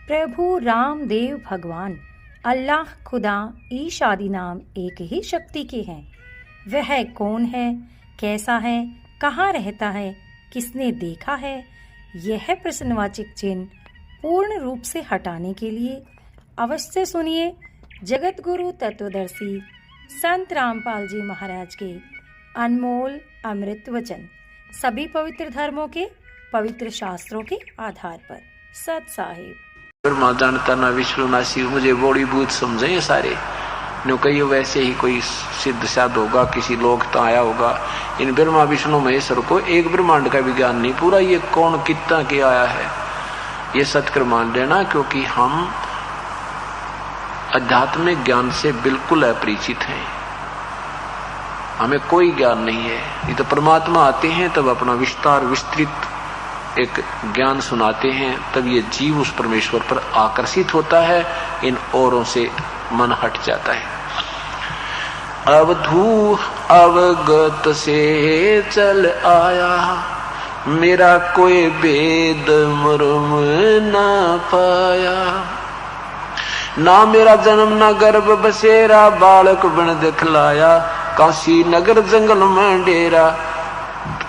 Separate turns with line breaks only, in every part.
प्रभु रामदेव भगवान अल्लाह खुदा ईश आदि नाम एक ही शक्ति के हैं। वह कौन है, कैसा है, कहाँ रहता है, किसने देखा है, यह प्रश्नवाचक चिन्ह पूर्ण रूप से हटाने के लिए अवश्य सुनिए जगत गुरु तत्वदर्शी संत रामपाल जी महाराज के अनमोल अमृत वचन, सभी पवित्र धर्मों के पवित्र शास्त्रों के आधार पर। सत साहिब
ब्रह्मा जानता ना विश्वनाशी, मुझे बड़ी भूत समझे ये सारे नो कही वैसे ही कोई सिद्ध साध होगा, किसी लोक तो आया होगा। इन ब्रह्मा विष्णु महेश्वर को एक ब्रह्मांड का विज्ञान नहीं पूरा, ये कौन कितना के आया है ये सत्कर मान लेना, क्योंकि हम आध्यात्मिक ज्ञान से बिल्कुल अपरिचित हैं, हमें कोई ज्ञान नहीं है। ये तो परमात्मा आते हैं तब अपना विस्तार विस्तृत एक ज्ञान सुनाते हैं, तब ये जीव उस परमेश्वर पर आकर्षित होता है, इन औरों से मन हट जाता है। अवधू अवगत से चल आया, मेरा कोई भेद मर्म ना पाया। ना मेरा जन्म ना गर्भ बसेरा, बालक बन दिखलाया। काशी नगर जंगल में डेरा,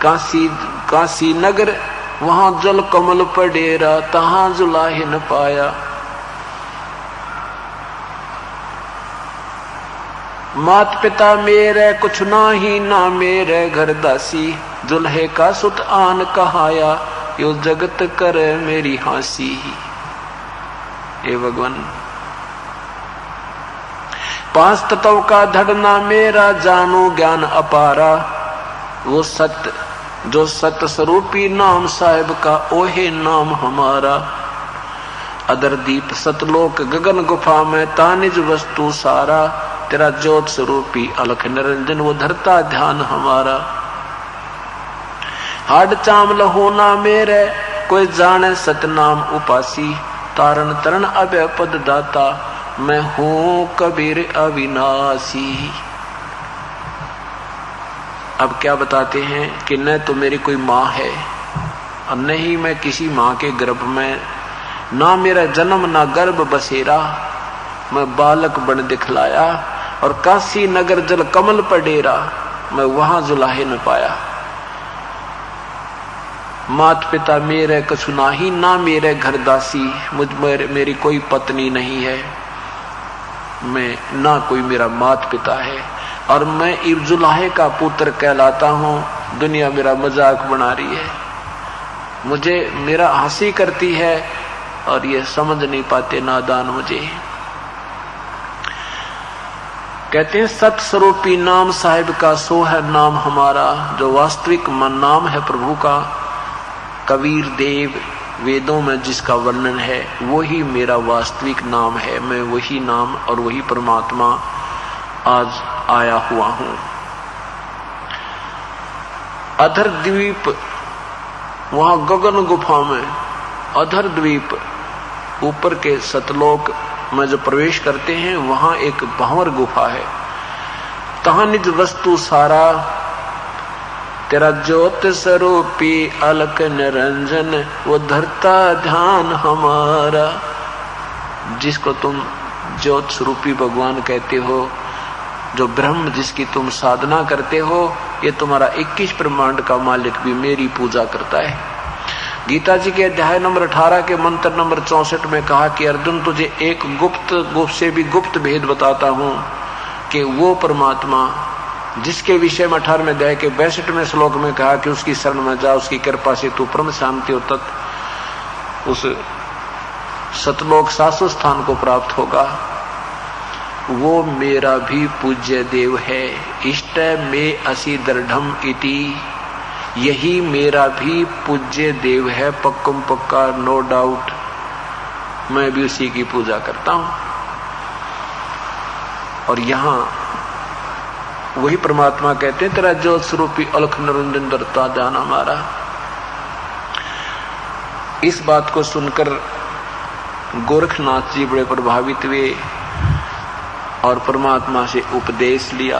काशी नगर वहां जल कमल पर डेरा, तहां जुलाहे न पाया। मात पिता मेरे कुछ ना ही, ना मेरे घर दासी। दुल्हे का सुत आन कहाया, यो जगत कर मेरी हासी। हे भगवान, पांच तत्व का धड़ना मेरा, जानो ज्ञान अपारा। वो सत्य जो सत्य स्वरूपी नाम साहिब का, ओहे नाम हमारा। अदर दीप सतलोक गगन गुफा में, तानिज वस्तु सारा। तेरा ज्योत स्वरूपी अलख निरंजन, वो धरता ध्यान हमारा। हाड चाम लहोना मेरे, कोई जाने सतनाम उपासी। तारण तरण अभय पद दाता, मैं हूं कबीर अविनाशी। अब क्या बताते हैं कि न तो मेरी कोई माँ है और न ही मैं किसी माँ के गर्भ में, ना मेरा जन्म ना गर्भ बसेरा। मैं बालक बन दिखलाया, और काशी नगर जल कमल पर डेरा, मैं वहां जुलाहे न पाया। मात पिता मेरे कछु नाही, ना मेरे घर दासी। मेरी कोई पत्नी नहीं है, मैं ना कोई मेरा मात पिता है, और मैं इब्जुलाहे का पुत्र कहलाता हूं। दुनिया मेरा मजाक बना रही है, मुझे मेरा हंसी करती है, और ये समझ नहीं पाते नादान मुझे। कहते हैं सत स्वरूपी नाम साहिब का, सो है नाम हमारा। जो वास्तविक नाम है प्रभु का, कबीर देव वेदों में जिसका वर्णन है, वही मेरा वास्तविक नाम है। मैं वही नाम और वही परमात्मा आज आया हुआ हूं। अधर द्वीप, वहां गगन गुफा में, अधर द्वीप ऊपर के सतलोक में जो प्रवेश करते हैं, वहां एक भंवर गुफा है। तहां निज वस्तु सारा, तेरा ज्योत स्वरूपी अलक निरंजन, वो धरता ध्यान हमारा। जिसको तुम ज्योत स्वरूपी भगवान कहते हो, जो ब्रह्म जिसकी तुम साधना करते हो, ये तुम्हारा 21 ब्रह्मांड का मालिक भी मेरी पूजा करता है। गीता जी के अध्याय नंबर 18 के मंत्र नंबर 64 में कहा कि अर्जुन, तुझे एक गुप्त से भी गुप्त भेद बताता हूं, कि वो परमात्मा जिसके विषय में 18वें अध्याय के 62वें श्लोक में कहा कि उसकी शरण में जा, उसकी कृपा से तू परम शांति और तत् उस सतलोक शाश्वत स्थान को प्राप्त होगा। वो मेरा भी पूज्य देव है। इष्ट में असी दृढ़म इति, यही मेरा भी पूज्य देव है, पक्कम पक्का, नो डाउट। मैं भी उसी की पूजा करता हूं। और यहां वही परमात्मा कहते हैं, तेरा ज्योत स्वरूपी अलख निरंजन धरता ध्यान हमारा। इस बात को सुनकर गोरखनाथ जी बड़े प्रभावित हुए और परमात्मा से उपदेश लिया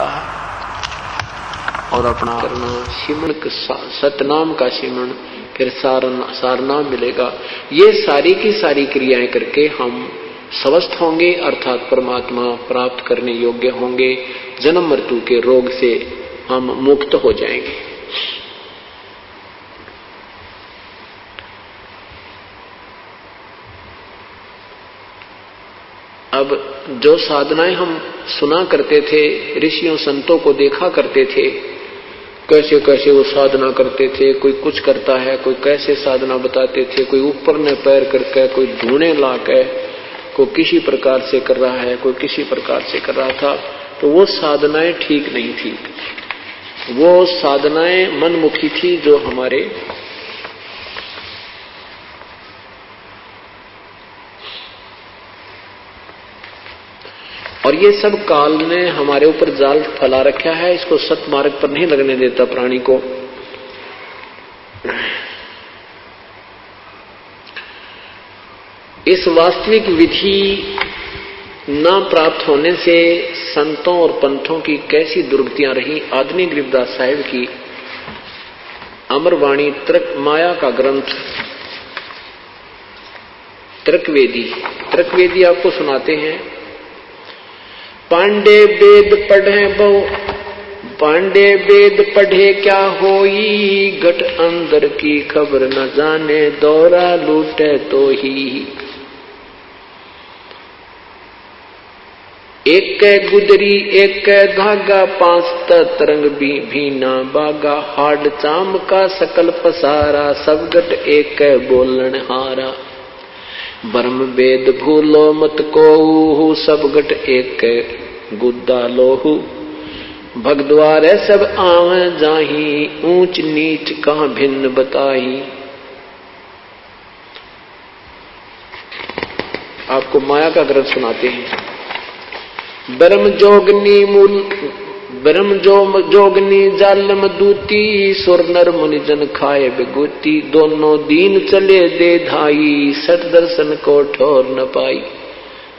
और अपना करना सिमरण सतनाम का सिमरण फिर सारनाम मिलेगा। ये सारी की सारी क्रियाएं करके हम स्वस्थ होंगे, अर्थात परमात्मा प्राप्त करने योग्य होंगे। जन्म मृत्यु के रोग से हम मुक्त हो जाएंगे। अब जो साधनाएं हम सुना करते थे, ऋषियों संतों को देखा करते थे, कैसे कैसे वो साधना करते थे, कोई कुछ करता है, कोई कैसे साधना बताते थे, कोई ऊपर ने पैर करके, कोई धूने लाके, कोई किसी प्रकार से कर रहा है, कोई किसी प्रकार से कर रहा था, तो वो साधनाएं ठीक नहीं थी। वो साधनाएं मनमुखी थी जो हमारे और ये सब काल ने हमारे ऊपर जाल फैला रखा है, इसको सतमार्ग पर नहीं लगने देता प्राणी को। इस वास्तविक विधि न प्राप्त होने से संतों और पंथों की कैसी दुर्गतियां रही। आदमी गरीबदास साहिब की अमरवाणी तर्क माया का ग्रंथ तर्कवेदी आपको सुनाते हैं। पांडे वेद पढ़े क्या होई, घट अंदर की खबर न जाने, दौरा लूटे तो ही। एक गुदरी एक धागा, पांच तरंग भी ना बागा, हाड चाम का सकल पसारा, सब घट एक बोलन हारा। ब्रह्म वेद भूलो मत को, सब घट एक गुद्दा लोहू, भगद्वार सब आव जाही, ऊंच नीच कहां भिन्न बताही। आपको माया का ग्रंथ सुनाते हैं। ब्रह्म जोगनी जालम दूती, सुर नर मुनि जन खाए बेगूती, दोनों दीन चले दे धाई, सठ दर्शन को ठोर न पाई।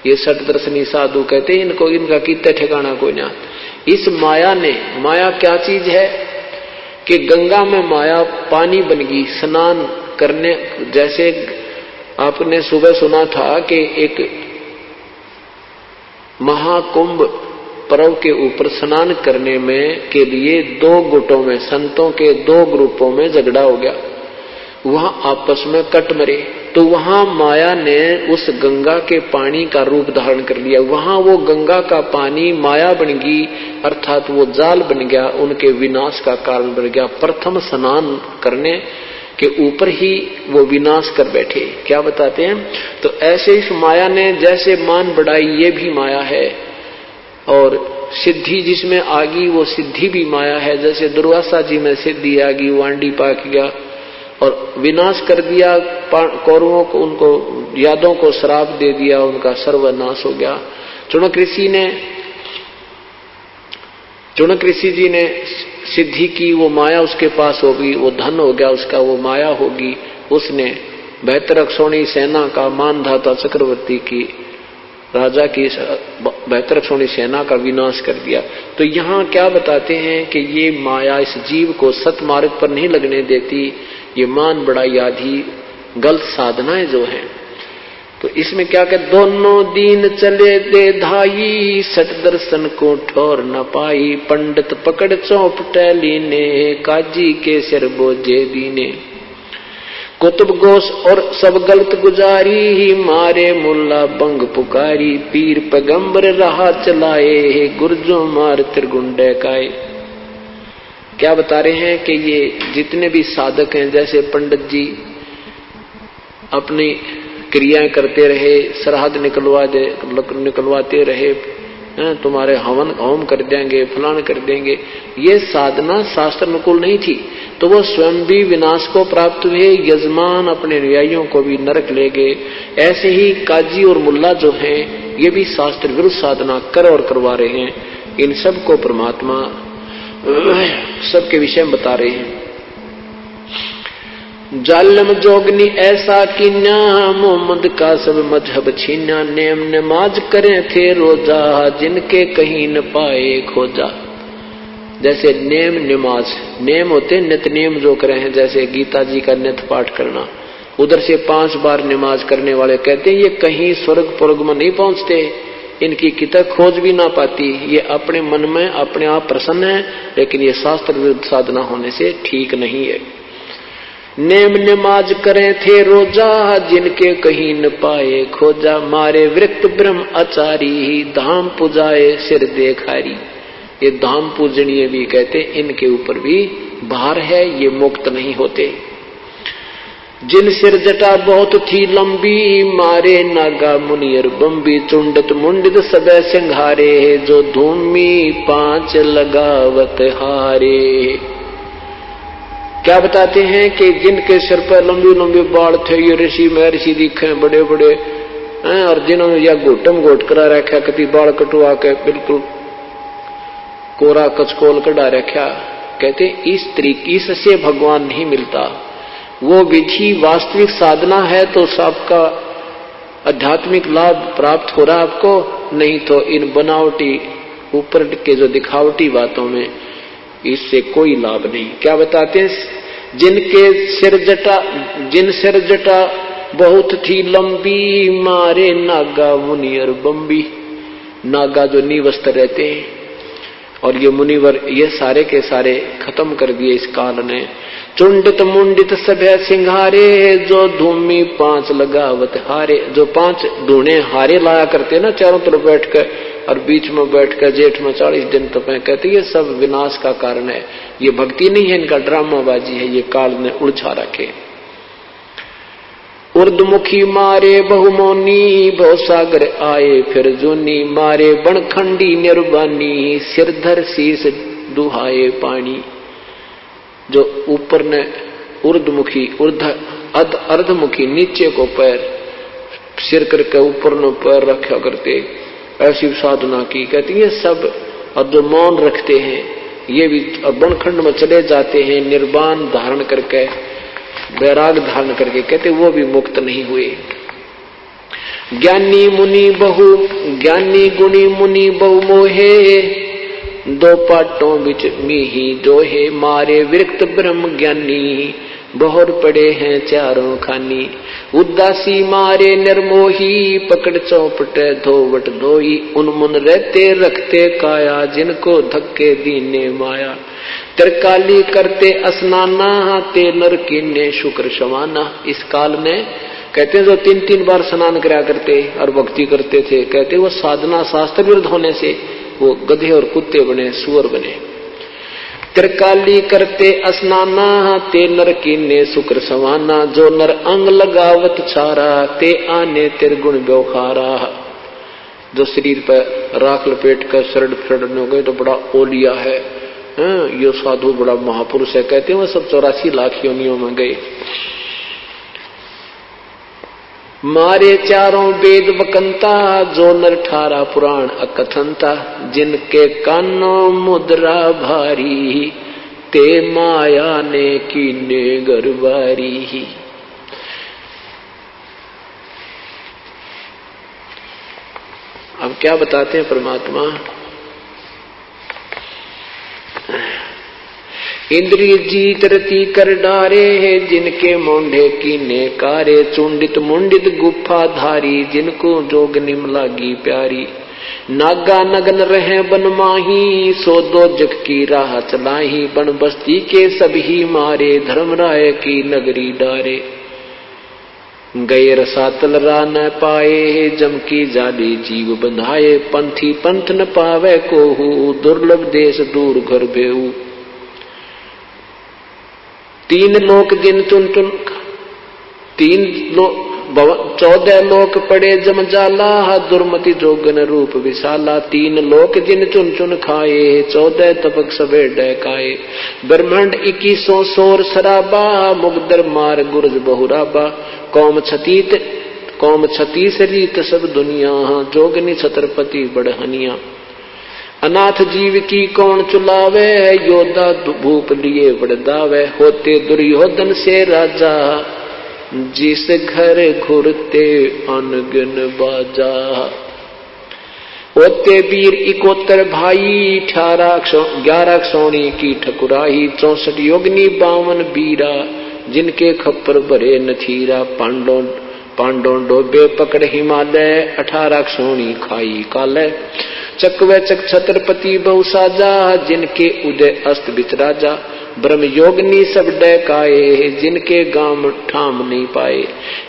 ये सठ दर्शनी साधु कहते हैं इनको, इनका कितना ठिकाना कोई ना। इस माया ने, माया क्या चीज है कि गंगा में माया पानी बन गई स्नान करने। जैसे आपने सुबह सुना था कि एक महाकुंभ पर्व के ऊपर स्नान करने में के लिए दो गुटों में, संतों के दो ग्रुपों में झगड़ा हो गया, वहां आपस में कट मरे। तो वहां माया ने उस गंगा के पानी का रूप धारण कर लिया। वहां वो गंगा का पानी माया बन गई, अर्थात वो जाल बन गया, उनके विनाश का कारण बन गया। प्रथम स्नान करने के ऊपर ही वो विनाश कर बैठे। क्या बताते हैं? तो ऐसे इस माया ने जैसे मान बढ़ाई, ये भी माया है। और सिद्धि जिसमें आ गई वो सिद्धि भी माया है। जैसे दुर्वासा जी में सिद्धि आ गई, वांडी पाक गया और विनाश कर दिया कौरवों को, उनको यादों को श्राप दे दिया, उनका सर्वनाश हो गया। चुनक ऋषि जी ने सिद्धि की, वो माया उसके पास होगी, वो धन हो गया उसका, वो माया होगी। उसने बेहतरक्षोणी सेना का, मानधाता चक्रवर्ती की, राजा की बेहतरक्षोणी सेना का विनाश कर दिया। तो यहाँ क्या बताते हैं कि ये माया इस जीव को सतमार्ग पर नहीं लगने देती। ये मान बढ़ाई आदि गलत साधनाएं जो हैं, तो इसमें क्या कहते, दोनों दीन चले दे धाई, सठ दर्शन को ठोर न पाई, पंडित पकड़ चौपटे लीने, काजी के सिर बोझे दीने। कुतुब गोश और सब गलत गुजारी, मारे मुल्ला बंग पुकारी, पीर पैगंबर राह चलाए, गुर्जो मार त्रिगुंडे काए। क्या बता रहे हैं कि ये जितने भी साधक हैं, जैसे पंडित जी अपनी क्रियाएं करते रहे, श्राद्ध निकलवाते रहे, तुम्हारे हवन होम कर देंगे, फलान कर देंगे, ये साधना शास्त्र अनुकूल नहीं थी। तो वो स्वयं भी विनाश को प्राप्त हुए, यजमान अपने अनुयायियों को भी नरक ले गए। ऐसे ही काजी और मुल्ला जो हैं, ये भी शास्त्र विरुद्ध साधना कर और करवा रहे हैं। इन सब को परमात्मा सबके विषय में बता रहे हैं। जालम जोगनी ऐसा कीन्या, मोहम्मद का सब मजहब छीन्या, नेम नमाज करें थे रोजा, जिनके कहीं न पाए खोजा। जैसे नेम नमाज, नेम होते नित नेम जो करे हैं, जैसे गीता जी का नित पाठ करना, उधर से 5 बार नमाज करने वाले कहते हैं ये कहीं स्वर्ग पुर्ग में नहीं पहुंचते, इनकी किताब खोज भी ना पाती, ये अपने मन में अपने आप प्रसन्न है, लेकिन ये शास्त्र विरुद्ध साधना होने से ठीक नहीं है। नेम नमाज करें थे रोजा, जिनके कहीं न पाए खोजा, मारे वृक्त ब्रह्म आचारी, धाम पुजाए सिर देखारी। ये धाम पूजनीय भी कहते, इनके ऊपर भी भार है, ये मुक्त नहीं होते। जिन सिर जटा बहुत थी लंबी, मारे नागा मुनियर बम्बी, चुंडत मुंडित सब सिंघारे, जो धूमी 5 लगावत हारे। क्या बताते हैं कि जिनके सिर पर लंबी लंबी बाल थे, ये ऋषि महर्षि दिखे बड़े बड़े, और जिन्होंने या घोटम घोट करा रखा, कभी बाल कटवा के बिल्कुल कोरा कचकोल कटा रखा, कहते इस तरीके इससे भगवान नहीं मिलता। वो विधि वास्तविक साधना है तो सबका आध्यात्मिक लाभ प्राप्त हो रहा आपको, नहीं तो इन बनावटी ऊपर के जो दिखावटी बातों में इससे कोई लाभ नहीं। क्या बताते हैं, जिन सिर जटा बहुत थी लंबी, मारे नागा मुनियर बम्बी। नागा जो निवस्त्र रहते हैं, और ये मुनिवर, ये सारे के सारे खत्म कर दिए इस काल ने। चुंडित मुंडित सभ्य सिंघारे, जो धूमी 5 लगावत हारे। जो 5 धूने हारे लाया करते ना चारों तरफ बैठ कर, और बीच में बैठ कर जेठ में 40 दिन तपे, कहते ये सब विनाश का कारण है, ये भक्ति नहीं है, इनका ड्रामाबाजी है, ये काल ने उलझा रखे। उर्दमुखी मारे बहुमोनी, भवसागर आए फिर जूनी, मारे बनखंडी निर्वाणी, सिरधर शीस दुहाए पानी। जो ऊपर ने उर्दमुखी, अर्धमुखी नीचे को पैर, सिर करके ऊपर ने पैर रखा करते, ऐसी साधना की। कहती है सब, और जो मौन रखते हैं ये भी बनखंड में चले जाते हैं, निर्वाण धारण करके, वैराग धारण करके, कहते वो भी मुक्त नहीं हुए। ज्ञानी मुनि बहु, ज्ञानी गुणी मुनि बहु मोहे, 2 पाटों बिच मीही जोहे, मारे विरक्त ब्रह्म ज्ञानी, बहुर पड़े हैं चारों खानी। उदासी मारे निर्मोही, पकड़ चौपट धोवट धोई, उन्मुन रहते रखते काया, जिनको धक्के दीने माया। त्रिकाली करते स्नाना, ते नर कीने शुक्र समाना। इस काल ने कहते हैं जो 3-3 बार स्नान करा करते और भक्ति करते थे, कहते वो साधना शास्त्र विरुद्ध होने से वो गधे और कुत्ते बने, सुअर बने। त्रिकाली करते स्नाना, ते नर कीने शुक्र समाना, जो नर अंग लगावत छारा, ते आने त्रिगुण व्यवहारा। जो शरीर पर राख लपेट कर शरण शरण हो गए तो बड़ा ओलिया है, यो साधु बड़ा महापुरुष है, कहते हैं वो सब 84 लाख योनियों में गए। मारे चारों वेद वकंता, जो नर 18 पुराण अकथनता, जिनके कानों मुद्रा भारी, ते माया ने कीने गरबारी। अब क्या बताते हैं परमात्मा, इंद्रिय जीत रति कर डारे, जिनके मोंढे कीने कारे, चुंडित मुंडित गुफा धारी, जिनको जोग निम लागी प्यारी। नागा नगन रहे बन माही, सो 2 जग की राह चलाही, बन बस्ती के सभी मारे, धर्मराय की नगरी डारे। गए रसातल रा न पाए, जम की जाली जीव बंधाए, पंथी पंथ न पावे कोहू, दुर्लभ देश दूर घर बेऊ। 3 लोक जिन चुन चुन, 14 लोक पड़े जम जाला, दुर्मति जोगन रूप विशाला। 3 लोक जिन चुन चुन खाए, 14 तपक सबे डकाए। ब्रह्मांड 21 सोर शराबा, मुगदर मार गुरज बहुराबा। कौम छतीस रीत सब दुनिया, जोगनी छत्रपति बढ़हनिया। अनाथ जीव की कौन चुलावे, योद्धा भूप लिए बड़दावे। होते दुर्योधन से राजा, जिस घर घुरते अनगिन बाजा। होते वीर 71 भाई, 11 सोनी की ठकुराही, 64 योगनी 52 बीरा, जिनके खप्पर भरे नथीरा, पांडों डोबे पकड़ हिमालय, 18 सोनी खाई काले, चकवे चक छत्रपति बहु साजा, जिनके उदय अस्त बिच राजा, ब्रह्म योगनी सब डैकाए, जिनके गाम ठाम नहीं पाए,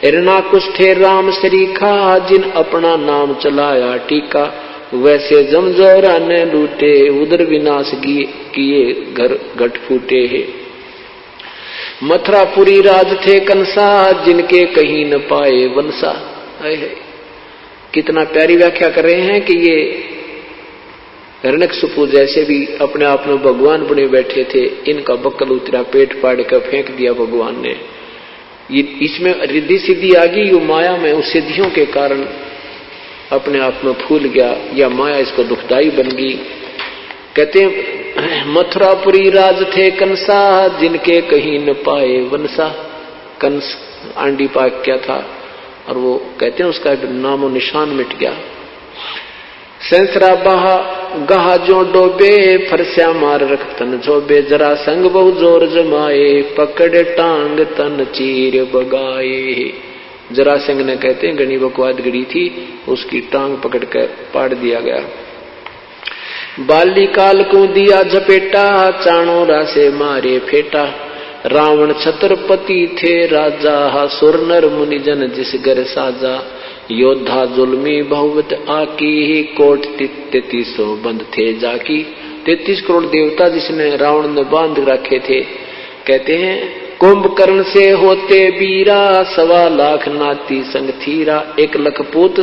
हिरणा कुष्ठे राम सरीखा, जिन अपना नाम चलाया टीका, वैसे जमजोरा ने लूटे, उधर विनाश किए घर घट फूटे है। मथुरापुरी राज थे कंसा, जिनके कहीं न पाए वंशा। कितना प्यारी व्याख्या कर रहे हैं कि ये हिरण्यकशिपु जैसे भी अपने आप में भगवान बने बैठे थे, इनका बक्कल उतरा, पेट फाड़ कर फेंक दिया भगवान ने। ये इसमें रिद्धि सिद्धि आ गई, यो माया में उस सिद्धियों के कारण अपने आप में फूल गया, या माया इसको दुखदाई बन गई। कहते हैं मथुरापुरी राज थे कंसा, जिनके कहीं न पाए वंशा। कंस आंडी पाक क्या था, और वो कहते हैं उसका नामो निशान मिट गया। संसरा बहा गहा जो डोबे, फरस्या मार रख तन झोबे, जरा संग बहु जोर जमाए, पकड़ टांग तन चीर बगाए। जरासंग ने कहते हैं गणी बकवाद गड़ी थी, उसकी टांग पकड़ कर पाड़ दिया गया। बाली काल को दिया झपेटा, चाणों रासे मारे फेटा, रावण छत्रपति थे राजा, सुर नर मुनिजन जिस घर साजा, योद्धा जुल्मी बहुवत आकी, कोट 33 बंद थे जाकी। 33 करोड़ देवता जिसने रावण ने बांध रखे थे। कहते हैं कुंभकर्ण से होते बीरा, 1.25 लाख नाती संग थीरा, 1 लाख पूत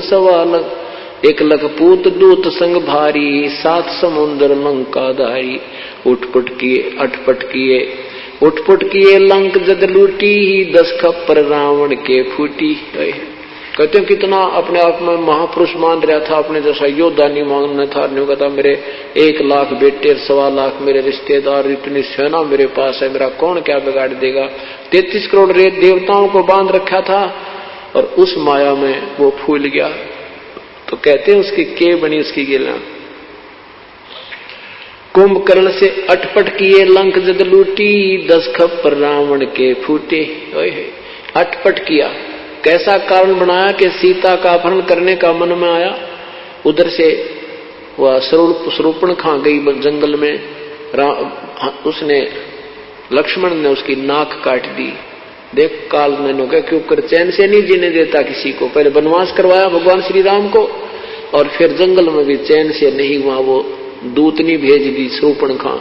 1 लाख पूत दूत संग भारी, 7 समुद्र लंका धारी, उठपुट किए लंक जद लूटी, 10 खप्पर रावण के फूटी। कहते हैं कितना अपने आप में महापुरुष मान रहा था, अपने जैसा योद्धा नहीं मानना था। नहीं कहता मेरे 1 लाख बेटे, 1.25 लाख मेरे रिश्तेदार, इतनी सेना मेरे पास है, मेरा कौन क्या बिगाड़ देगा। 33 करोड़ देवताओं को बांध रखा था, और उस माया में वो फूल गया। तो कहते हैं उसकी के बनी उसकी गिला। कुंभकर्ण से अटपट किए लंक जद लूटी, 10 खप्पर रावण के फूटे। अटपट किया, कैसा कारण बनाया कि सीता का अपहरण करने का मन में आया। उधर से वह स्वरूपण खा गई जंगल में, उसने लक्ष्मण ने उसकी नाक काट दी। देख काल मैंने कहा क्यों कर चैन से नहीं जीने देता किसी को। पहले वनवास करवाया भगवान श्री राम को, और फिर जंगल में भी चैन से नहीं हुआ। वो दूतनी भेज दी स्वरूपण खा,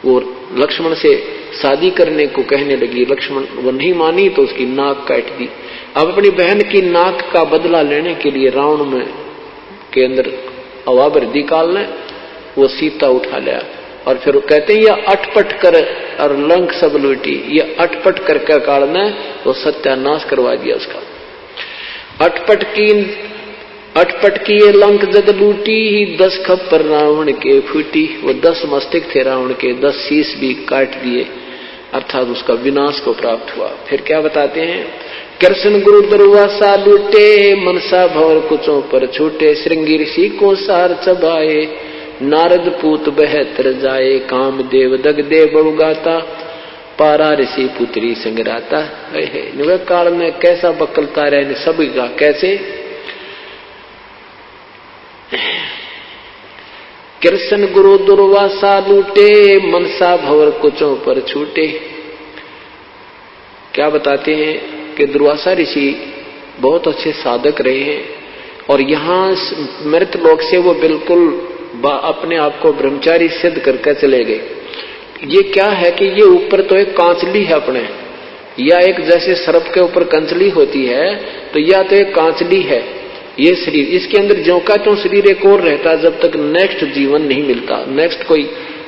वो लक्ष्मण से शादी करने को कहने लगी। लक्ष्मण वो नहीं मानी तो उसकी नाक काट दी। अब अपनी बहन की नाक का बदला लेने के लिए रावण में के अंदर अवावृद्धि काल ने वो सीता उठा लिया। और फिर कहते हैं यह अटपट कर और लंक सब लूटी। यह अटपट करके काल ने वो सत्यानाश करवा दिया उसका। अटपट किए लंक जद लूटी, 10 खप्पर रावण के फूटी। वो 10 मस्तक थे रावण के, 10 शीश भी काट दिए, अर्थात उसका विनाश को प्राप्त हुआ। फिर क्या बताते हैं, कृष्ण गुरु दुर्वासा लूटे, मनसा भवर कुचों पर छूटे, श्रृंगी ऋषि को सार चबाए, नारद पूत 72 जाए, काम देव दग दे बहुगाता, पारा ऋषि पुत्री संगराता। काल में कैसा बकलता रहे सभी का, कैसे कृष्ण गुरु दुर्वासा लूटे, मनसा भवर कुचों पर छूटे। क्या बताते हैं कि दुर्वासा ऋषि बहुत अच्छे साधक रहे हैं, और यहाँ मृत लोक से वो बिल्कुल अपने आप को ब्रह्मचारी सिद्ध करके चले गए। ये क्या है कि ये ऊपर तो एक कांचली है अपने, या एक जैसे सर्प के ऊपर कंचली होती है, तो या तो एक कांचली है ये शरीर, इसके अंदर ज्यों का त्यों शरीर एक और रहता है जब तक नेक्स्ट जीवन नहीं मिलता, नेक्स्ट कोई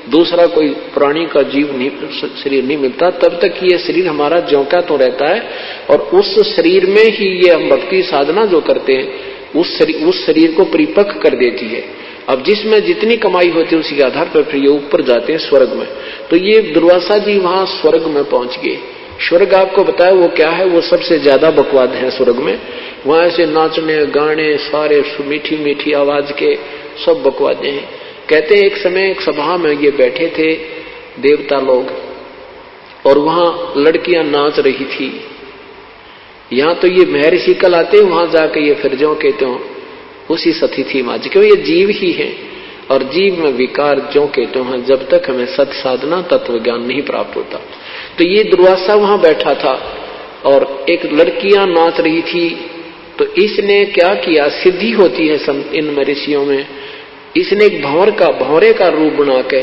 दूसरा कोई प्राणी का जीव नहीं शरीर नहीं मिलता, तब तक ये शरीर हमारा ज्यों का त्यों रहता है। और उस शरीर में ही ये हम भक्ति साधना जो करते हैं उस शरीर को परिपक्व कर देती है। अब जिसमें जितनी कमाई होती है उसी के आधार पर फिर ये ऊपर जाते हैं स्वर्ग में। तो ये दुर्वासा जी वहां स्वर्ग में पहुंच गए, स्वर्ग आपको बताया वो क्या है, वो सबसे ज्यादा बकवाद है स्वर्ग में। वहां से नाचने गाने सारे मीठी मीठी आवाज के सब बकवादे हैं। कहते हैं एक समय एक सभा में ये बैठे थे देवता लोग और वहां लड़कियां नाच रही थी। यहां तो ये महर्षि कल आते, वहां जाके ये फिर जो कहते हो उसी सती थी माज, क्यों ये जीव ही है और जीव में विकार जो कहते हैं जब तक हमें सत साधना तत्व ज्ञान नहीं प्राप्त होता। तो ये दुर्वासा वहां बैठा था और एक लड़कियां नाच रही थी। तो इसने क्या किया, सिद्धि होती है इन ऋषियों में, इसने एक भंवरे का रूप बना के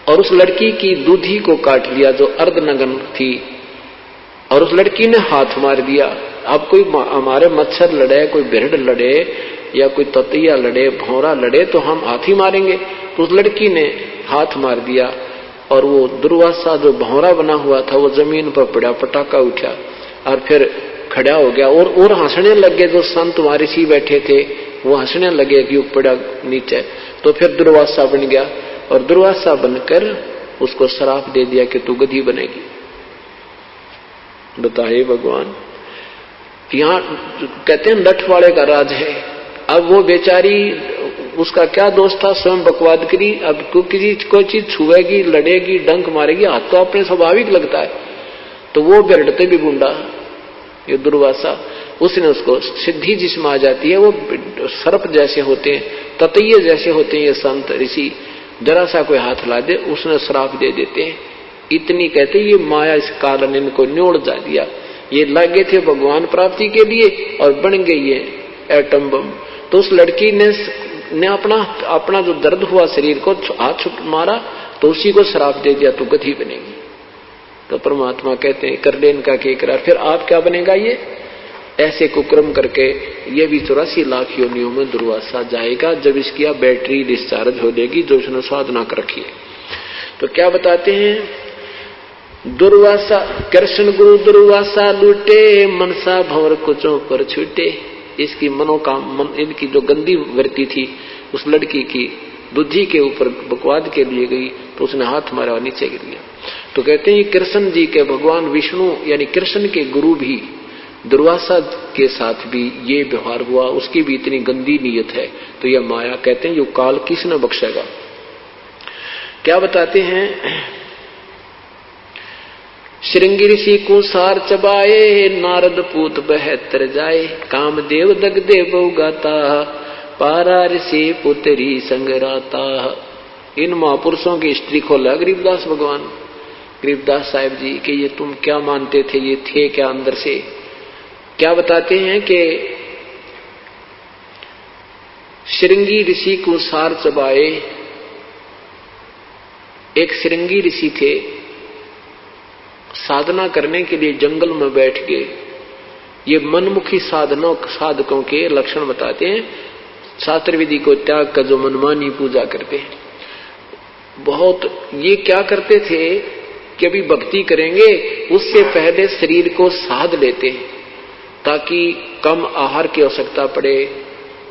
और उस लड़की की दूधी को काट लिया जो अर्धनग्न थी, और उस लड़की ने हाथ मार दिया। अब कोई हमारे मच्छर लड़े, कोई बिरड लड़े या कोई ततिया लड़े, भौरा लड़े तो हम हाथ ही मारेंगे। तो उस लड़की ने हाथ मार दिया और वो दुर्वासा जो भौरा बना हुआ था वो जमीन पर पड़ा, पटाखा उठा और फिर खड़ा हो गया और हंसने लगे। जो संत ऋषि बैठे थे वो हंसने लगे कि पड़ा नीचे। तो फिर दुर्वासा बन गया और दुर्वासा बनकर उसको श्राप दे दिया कि तू गधी बनेगी। बताइए भगवान, यहाँ कहते हैं लठ वाले का राज है। अब वो बेचारी, उसका क्या दोष था, स्वयं बकवाद करी। अब किसी कोई चीज छुएगी, लड़ेगी, डंक मारेगी, हाथ तो अपने स्वाभाविक लगता है। तो वो बिरड़ते भी गुंडा ये दुर्वासा, उसने उसको सिद्धि जिसमें आ जाती है। वो सर्प जैसे होते हैं, ततैये जैसे होते हैं ये संत ऋषि, जरा सा कोई हाथ ला दे उसने श्राप दे देते हैं। इतनी कहते ये माया इस काल ने इनको न्योड़ जा दिया। ये लगे थे भगवान प्राप्ति के लिए और बन गई ये एटम बम। तो उस लड़की ने अपना जो दर्द हुआ शरीर को हाथ मारा तो उसी को श्राप दे दिया, तो गधी बनेगी। तो परमात्मा कहते हैं कर ले इनका के करार, फिर आप क्या बनेगा। ये ऐसे कुक्रम करके ये भी 84 लाख योनियों में दुर्वासा जाएगा जब इसकी बैटरी डिस्चार्ज हो जाएगी जो उसने साधना कर रखी है। तो क्या बताते हैं, दुर्वासा कृष्ण गुरु दुर्वासा लूटे, मनसा भंवर कुचों पर छूटे। इसकी इनकी जो गंदी वृत्ति थी उस लड़की की बुद्धि के ऊपर बकवाद के लिए गई तो उसने हाथ मारा और नीचे गिर गया। तो कहते हैं कृष्ण जी के भगवान विष्णु यानी कृष्ण के गुरु भी दुर्वासा के साथ भी ये व्यवहार हुआ, उसकी भी इतनी गंदी नीयत है। तो यह माया कहते हैं जो काल किसने बख्शेगा। क्या बताते हैं, श्रृंगी ऋषि को सार चबाए, नारद पूत बहतर जाए, कामदेव दगदे बहु गाता, पारा ऋषि पुत्री संगराता। इन महापुरुषों की हिस्ट्री खोला गरीबदास भगवान, गरीबदास साहिब जी कि ये तुम क्या मानते थे, ये थे क्या अंदर से। क्या बताते हैं कि श्रृंगी ऋषि को सार चबाए। एक श्रृंगी ऋषि थे, साधना करने के लिए जंगल में बैठ गए। ये मनमुखी साधकों के लक्षण बताते हैं। शास्त्र विधि को त्याग कर जो मनमानी पूजा करते हैं। बहुत ये क्या करते थे कि अभी भक्ति करेंगे उससे पहले शरीर को साध लेते हैं ताकि कम आहार की आवश्यकता पड़े,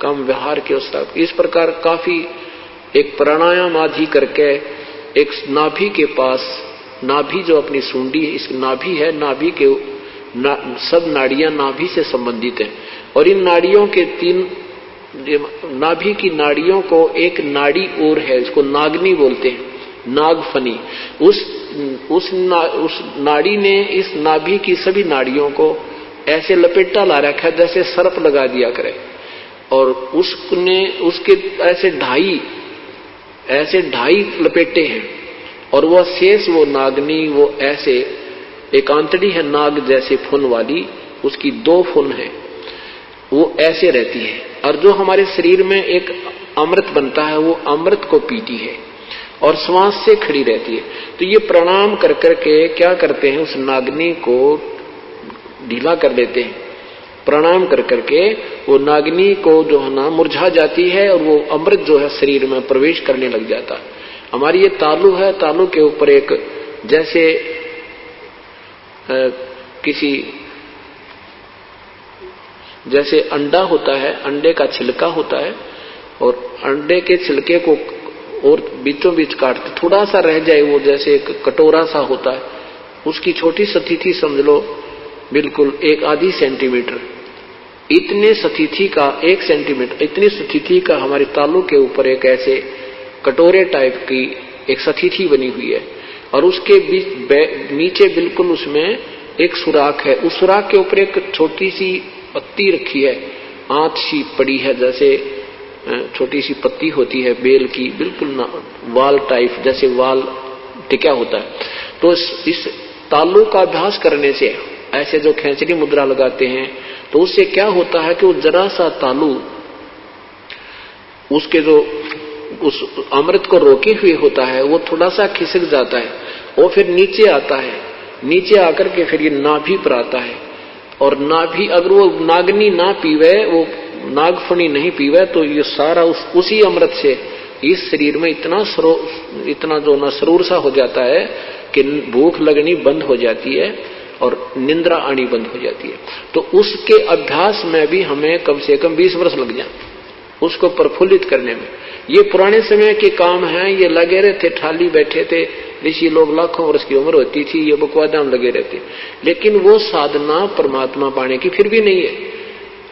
कम व्यवहार की आवश्यकता। इस प्रकार काफी एक प्राणायाम आदि करके एक नाभि के पास, नाभि जो अपनी सूंडी इस नाभि है, नाभि के सब नाड़ियां नाभि से संबंधित हैं और इन नाड़ियों के नाभि की नाड़ियों को एक नाड़ी और है, इसको नागनी बोलते हैं, नागफनी। उस नाड़ी ने इस नाभि की सभी नाड़ियों को ऐसे लपेटा ला रखा जैसे सर्प लगा दिया करे और उसने उसके ऐसे ढाई लपेटे हैं और वह शेष वो नागनी वो ऐसे एक आंतड़ी है नाग जैसे फुन वाली, उसकी 2 फुन है, वो ऐसे रहती है। और जो हमारे शरीर में एक अमृत बनता है वो अमृत को पीती है और श्वास से खड़ी रहती है। तो ये प्रणाम कर करके क्या करते हैं, उस नागनी को ढीला कर देते हैं। प्रणाम कर करके वो नागनी को जो है ना मुरझा जाती है और वो अमृत जो है शरीर में प्रवेश करने लग जाता है। हमारी ये तालू है, तालू के ऊपर एक जैसे जैसे अंडा होता है, अंडे का छिलका होता है और अंडे के छिलके को और बीचों बीच काटते थोड़ा सा रह जाए, वो जैसे एक कटोरा सा होता है, उसकी छोटी सतिथि समझ लो बिल्कुल 1 आधी सेंटीमीटर, इतने सतिथि का 1 सेंटीमीटर, इतनी सतिथि का हमारे तालू के ऊपर एक ऐसे कटोरे टाइप की एक सतिथि बनी हुई है और उसके बीच नीचे बिल्कुल उसमें एक सुराख है। उस सुराख के ऊपर एक छोटी सी पत्ती रखी है, आंत सी पड़ी है, जैसे छोटी सी पत्ती होती है बेल की, बिल्कुल वाल टाइप, जैसे वाल टिका होता है। तो इस तालु का अभ्यास करने से, ऐसे जो खेचरी मुद्रा लगाते हैं, तो उससे क्या होता है कि वो जरा सा तालु उसके जो उस अमृत को रोके हुए होता है वो थोड़ा सा खिसक जाता है, वो फिर नीचे आता है, नीचे आकर के फिर ये नाभि पर आता है। और नाभि अगर वो नागनी ना पीवे, वो नागफणी नहीं पीवे, तो ये सारा उसी अमृत से इस शरीर में इतना जो ना सरूर सा हो जाता है कि भूख लगनी बंद हो जाती है और निंद्रा आनी बंद हो जाती है। तो उसके अभ्यास में भी हमें कम से कम 20 वर्ष लग जाए उसको प्रफुल्लित करने में। ये पुराने समय के काम हैं, ये लगे रहते, थाली बैठे थे ऋषि लोग, लाखों वर्ष की उम्र होती थी, ये बकवादा में लगे रहते, लेकिन वो साधना परमात्मा पाने की फिर भी नहीं है।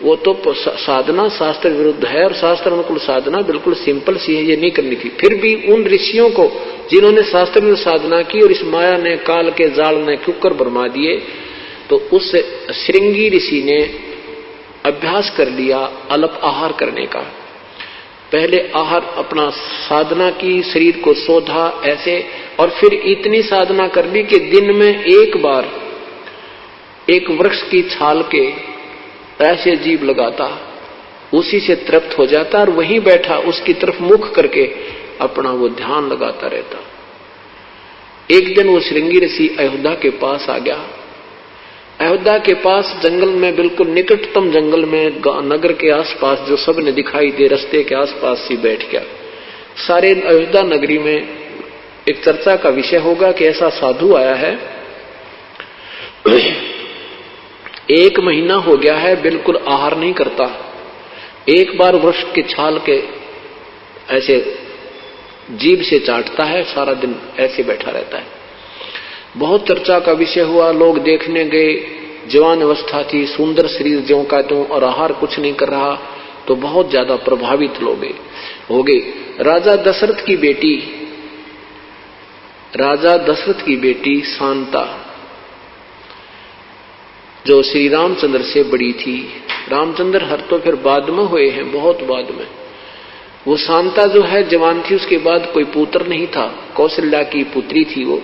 वो तो साधना शास्त्र विरुद्ध है और शास्त्र अनुकूल साधना बिल्कुल सिंपल सी है, ये नहीं करनी थी। फिर भी उन ऋषियों को जिन्होंने शास्त्र में साधना की और इस माया ने, काल के जाल ने कुकर भरमा दिए, तो उस श्रृंगी ऋषि ने अभ्यास कर लिया अल्प आहार करने का। पहले आहार अपना साधना की, शरीर को शोधा ऐसे, और फिर इतनी साधना कर ली कि दिन में एक बार एक वृक्ष की छाल के ऐसे जीभ लगाता, उसी से तृप्त हो जाता और वहीं बैठा उसकी तरफ मुख करके अपना वो ध्यान लगाता रहता। एक दिन वो श्रृंगी ऋषि अयोध्या के पास आ गया। अयोध्या के पास जंगल में, बिल्कुल निकटतम जंगल में, नगर के आसपास जो सब ने दिखाई दे, रास्ते के आसपास ही बैठ गया। सारे अयोध्या नगरी में एक चर्चा का विषय होगा कि ऐसा साधु आया है, 1 महीना हो गया है, बिल्कुल आहार नहीं करता, एक बार वृक्ष के छाल के ऐसे जीभ से चाटता है, सारा दिन ऐसे बैठा रहता है। बहुत चर्चा का विषय हुआ, लोग देखने गए, जवान अवस्था थी, सुंदर शरीर ज्यों का त्यों, और आहार कुछ नहीं कर रहा, तो बहुत ज्यादा प्रभावित लोग हो गए। राजा दशरथ की बेटी शांता, जो श्री रामचंद्र से बड़ी थी, रामचंद्र हर तो फिर बाद में हुए हैं, बहुत बाद में, वो शांता जो है जवान थी, उसके बाद कोई पुत्र नहीं था, कौशल्या की पुत्री थी वो।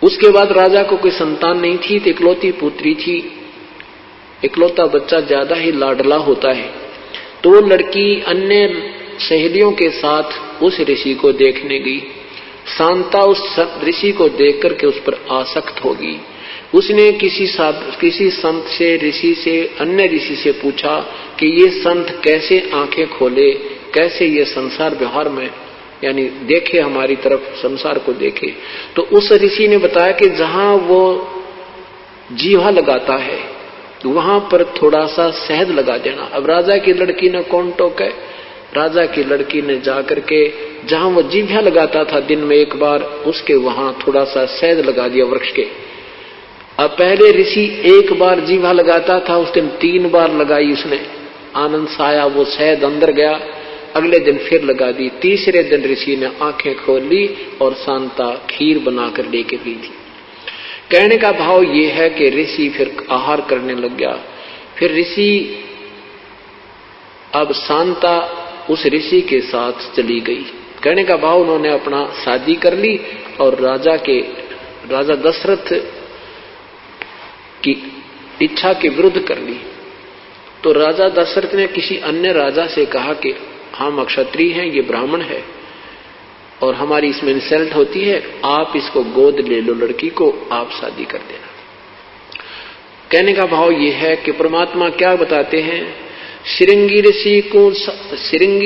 उसके बाद राजा को कोई संतान नहीं थी, तो इकलौती पुत्री थी। इकलौता बच्चा ज्यादा ही लाडला होता है, तो वो लड़की अन्य सहेलियों के साथ उस ऋषि को देखने गई। शांता उस ऋषि को देख करके उस पर आसक्त होगी। उसने किसी संत से, ऋषि से, अन्य ऋषि से पूछा कि ये संत कैसे आंखें खोले, कैसे ये संसार व्यवहार में यानी देखे, हमारी तरफ संसार को देखे। तो उस ऋषि ने बताया कि जहां वो जीवा लगाता है वहां पर थोड़ा सा शहद लगा देना। अब राजा की लड़की ने कौन टोके, राजा की लड़की ने जाकर के जहां वो जीभा लगाता था दिन में एक बार, उसके वहां थोड़ा सा शहद लगा दिया वृक्ष के। अब पहले ऋषि एक बार जीभा लगाता था, उस दिन 3 बार लगाई उसने, आनंद से आया, वो शहद अंदर गया। अगले दिन फिर लगा दी, तीसरे दिन ऋषि ने आंखें खोल ली और शांता खीर बनाकर लेके पी थी। कहने का भाव ये है कि ऋषि फिर आहार करने लग गया। फिर ऋषि, अब शांता उस ऋषि के साथ चली गई। कहने का भाव उन्होंने अपना शादी कर ली और राजा दशरथ की इच्छा के विरुद्ध कर ली। तो राजा दशरथ ने किसी अन्य राजा से कहा कि हम क्षत्रिय हैं, ये ब्राह्मण है और हमारी इसमें इंसल्ट होती है, आप इसको गोद ले लो, लड़की को आप शादी कर देना। कहने का भाव ये है कि परमात्मा क्या बताते हैं, श्रृंगी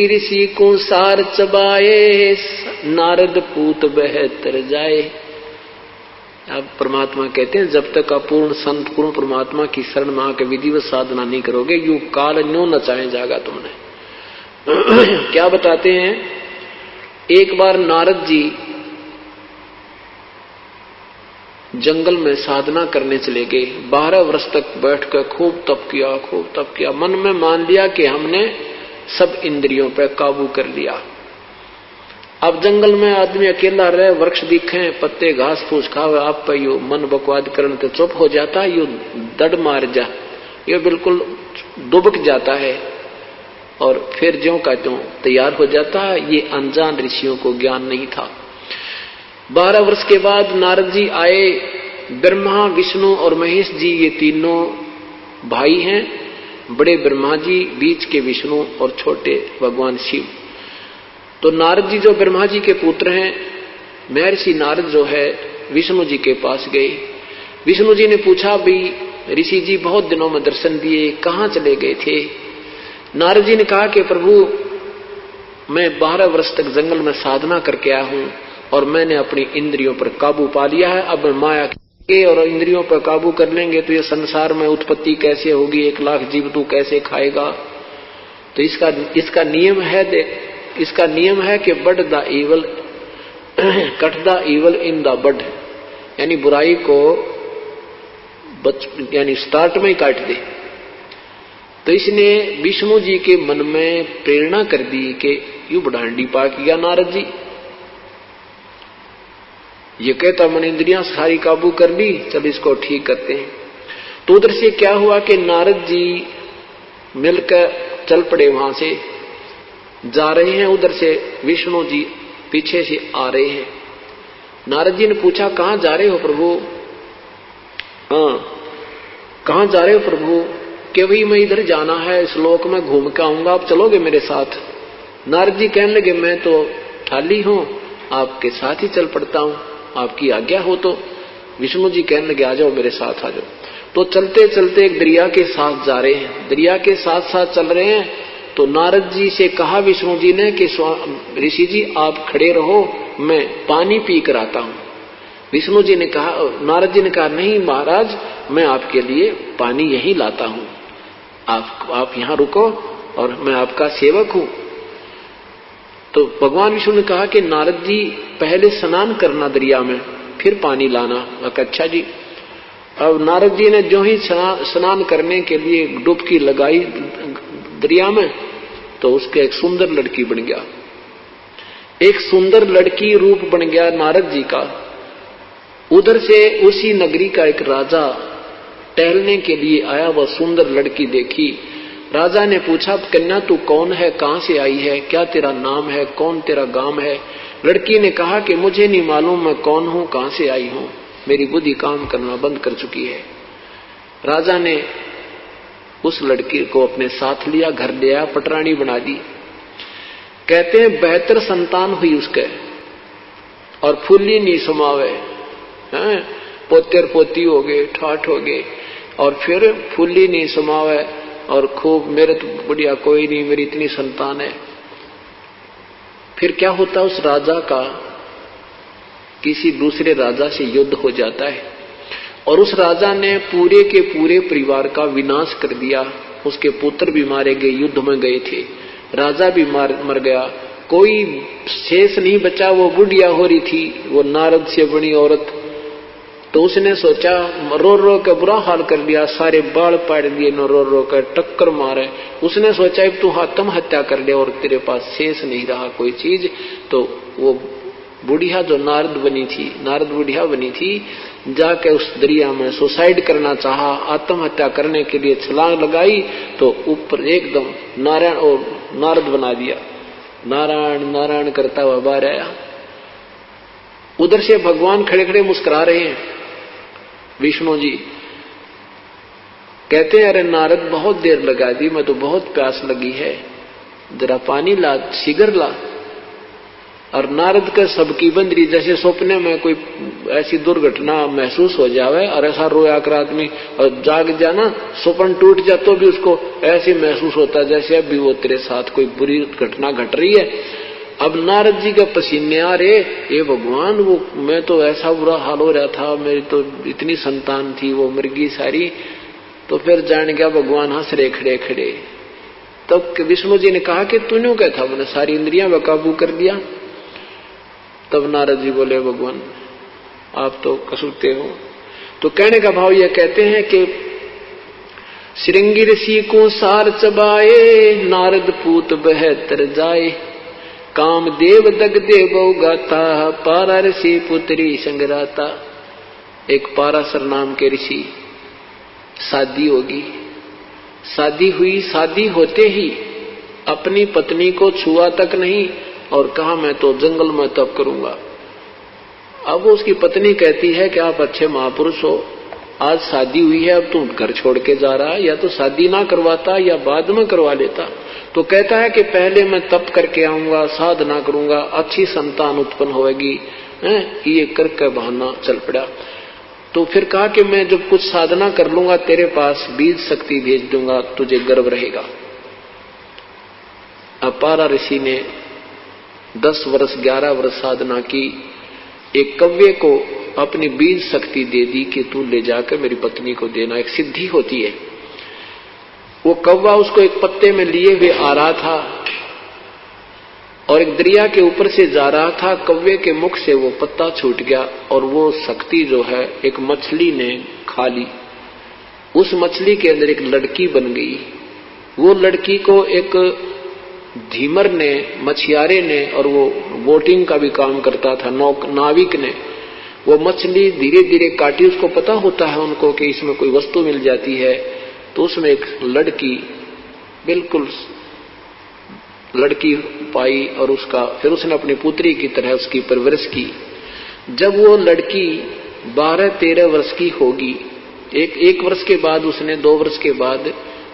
ऋषि को सार चबाए, नारद पूत बहतर जाए। अब परमात्मा कहते हैं जब तक अपूर्ण संत पूर्ण परमात्मा की शरण में आकर विधिवत साधना नहीं करोगे, यू काल न्यो नचाए जागा तुमने। क्या बताते हैं, एक बार नारद जी जंगल में साधना करने चले गए। 12 वर्ष तक बैठकर खूब तप किया। मन में मान लिया कि हमने सब इंद्रियों पर काबू कर लिया। अब जंगल में आदमी अकेला रहे, वृक्ष दिखे, पत्ते घास फूस खावे, आप पे यू मन बकवाद करने तो चुप हो जाता है, यू दड़ मार जा, ये बिल्कुल दुबक जाता है और फिर ज्यों का त्यों तैयार हो जाता है। ये अनजान ऋषियों को ज्ञान नहीं था। 12 वर्ष के बाद नारद जी आए। ब्रह्मा, विष्णु और महेश जी ये तीनों भाई हैं। बड़े ब्रह्मा जी, बीच के विष्णु और छोटे भगवान शिव। तो नारद जी जो ब्रह्मा जी के पुत्र हैं, महर्षि नारद जो है विष्णु जी के पास गए। विष्णु जी ने पूछा, भाई ऋषि जी बहुत दिनों में दर्शन दिए, कहाँ चले गए थे? नारद जी ने कहा कि प्रभु मैं 12 वर्ष तक जंगल में साधना करके आया हूं और मैंने अपनी इंद्रियों पर काबू पा लिया है। अब मैं माया के और इंद्रियों पर काबू कर लेंगे तो ये संसार में उत्पत्ति कैसे होगी, 1 लाख जीव तू कैसे खाएगा? तो इसका नियम है कि bud the evil cut the evil in the bud, यानी बुराई को यानी स्टार्ट में ही काट दे। तो इसने विष्णु जी के मन में प्रेरणा कर दी कि यू बढ़ांडी पा किया नारद जी, ये कहता मन इंद्रियां सारी काबू कर ली, चल इसको ठीक करते हैं। तो उधर से क्या हुआ कि नारद जी मिलकर चल पड़े, वहां से जा रहे हैं, उधर से विष्णु जी पीछे से आ रहे हैं। नारद जी ने पूछा, कहां जा रहे हो प्रभु? कहां जा रहे हो प्रभु? कि भाई मैं इधर जाना है, इस लोक में घूम के आऊंगा, आप चलोगे मेरे साथ? नारद जी कहने लगे, मैं तो खाली हूं, आपके साथ ही चल पड़ता हूं, आपकी आज्ञा हो तो। विष्णु जी कहने लगे, आ जाओ मेरे साथ आ जाओ। तो चलते चलते एक दरिया के साथ जा रहे हैं, दरिया के साथ साथ चल रहे हैं। तो नारद जी से कहा विष्णु जी ने कि ऋषि जी आप खड़े रहो, मैं पानी पी कर आता हूं। विष्णु जी ने कहा, नारद जी ने कहा, नहीं महाराज मैं आपके लिए पानी यहीं लाता हूं, आप यहां रुको और मैं आपका सेवक हूं। तो भगवान विष्णु ने कहा कि नारद जी पहले स्नान करना दरिया में, फिर पानी लाना। अच्छा जी। अब नारद जी ने जो ही स्नान करने के लिए डुबकी लगाई दरिया में, तो उसके एक सुंदर लड़की बन गया, एक सुंदर लड़की रूप बन गया नारद जी का। उधर से उसी नगरी का एक राजा टहलने के लिए आया, वह सुंदर लड़की देखी। राजा ने पूछा, कन्या तू कौन है, कहां से आई है, क्या तेरा नाम है, कौन तेरा गांव है? लड़की ने कहा कि मुझे नहीं मालूम मैं कौन हूं, कहां से आई हूं, मेरी बुद्धि काम करना बंद कर चुकी है। राजा ने उस लड़की को अपने साथ लिया, घर ले आया, पटरानी बना दी। कहते हैं 72 संतान हुई उसके, और फुल्ली नहीं समावे, पोते और पोती हो गए, ठाठ हो गए, और फिर फुल्ली नहीं समावे, और खूब मेरे तो बढ़िया कोई नहीं, मेरी इतनी संतान है। फिर क्या होता, उस राजा का किसी दूसरे राजा से युद्ध हो जाता है और उस राजा ने पूरे के पूरे परिवार का विनाश कर दिया। उसके पुत्र भी मारे गए, युद्ध में गए थे, राजा भी मर गया, कोई शेष नहीं बचा। वो बुढ़िया हो रही थी, वो नारद से बनी औरत। तो उसने सोचा, रो रो के बुरा हाल कर दिया, सारे बाल पाड़ दिए, न रो रो कर टक्कर मारे। उसने सोचा अब तू आत्महत्या कर ले और तेरे पास शेष नहीं रहा कोई चीज। तो वो बुढ़िया जो नारद बुढ़िया बनी थी, जाके उस दरिया में सुसाइड करना चाहा, आत्महत्या करने के लिए छलांग लगाई, तो ऊपर एकदम नारायण और नारद बना दिया, नारायण नारायण करता हुआ बाहर आया। उधर से भगवान खड़े खड़े मुस्कुरा रहे हैं। विष्णु जी कहते हैं, अरे नारद बहुत देर लगा दी, मैं तो बहुत प्यास लगी है, जरा पानी ला, शीघ्र ला। और नारद का सबकी बंदरी, जैसे सपने में कोई ऐसी दुर्घटना महसूस हो जावे और ऐसा रोया कर आदमी और जाग जाना, सपन टूट जा तो भी उसको ऐसे महसूस होता जैसे अभी वो तेरे साथ कोई बुरी घटना घट रही है। अब नारद जी के पसीने आ रहे, ये भगवान वो मैं तो ऐसा बुरा हाल हो रहा था, मेरी तो इतनी संतान थी वो मर गई सारी। तो फिर जान गया भगवान हंस रहे खड़े खड़े। तब विष्णु जी ने कहा कि तूने क्या था, मैंने सारी इंद्रियां बेकाबू कर दिया। तब नारद जी बोले, भगवान आप तो कसूते हो, तो कहने का भाव यह कहते हैं कि श्रृंगी ऋषि को सार चबाए, नारद पूत बहतर जाए, काम देव दग देव गाता, पारा ऋषि पुत्री संगराता। एक पाराशर नाम के ऋषि, शादी होगी, शादी हुई, शादी होते ही अपनी पत्नी को छुआ तक नहीं और कहा मैं तो जंगल में तप करूंगा। अब उसकी पत्नी कहती है कि आप अच्छे महापुरुष हो, आज शादी हुई है, अब तुम घर छोड़ के जा रहा है, या तो शादी ना करवाता या बाद में करवा लेता। तो कहता है कि पहले मैं तप करके आऊंगा, साधना करूंगा, अच्छी संतान उत्पन्न होगी, ये करके बहाना चल पड़ा। तो फिर कहा कि मैं जब कुछ साधना कर लूंगा तेरे पास बीज शक्ति भेज दूंगा, तुझे गर्व रहेगा। अब पारा ऋषि ने 10 वर्ष 11 वर्ष साधना की, एक कव्य को अपनी बीज शक्ति दे दी कि तू ले जाकर मेरी पत्नी को देना, एक सिद्धि होती है। वो कौवा उसको एक पत्ते में लिए हुए आ रहा था और एक दरिया के ऊपर से जा रहा था। कौवे के मुख से वो पत्ता छूट गया और वो शक्ति जो है एक मछली ने खा ली। उस मछली के अंदर एक लड़की बन गई। वो लड़की को एक धीमर ने, मछियारे ने, और वो बोटिंग का भी काम करता था, नाविक ने, वो मछली धीरे धीरे काटी। उसको पता होता है उनको कि इसमें कोई वस्तु मिल जाती है, तो उसमें एक लड़की, बिल्कुल लड़की पाई और उसका फिर उसने अपनी पुत्री की तरह उसकी परवरिश की। जब वो लड़की 12-13 वर्ष की होगी, एक वर्ष के बाद उसने 2 वर्ष के बाद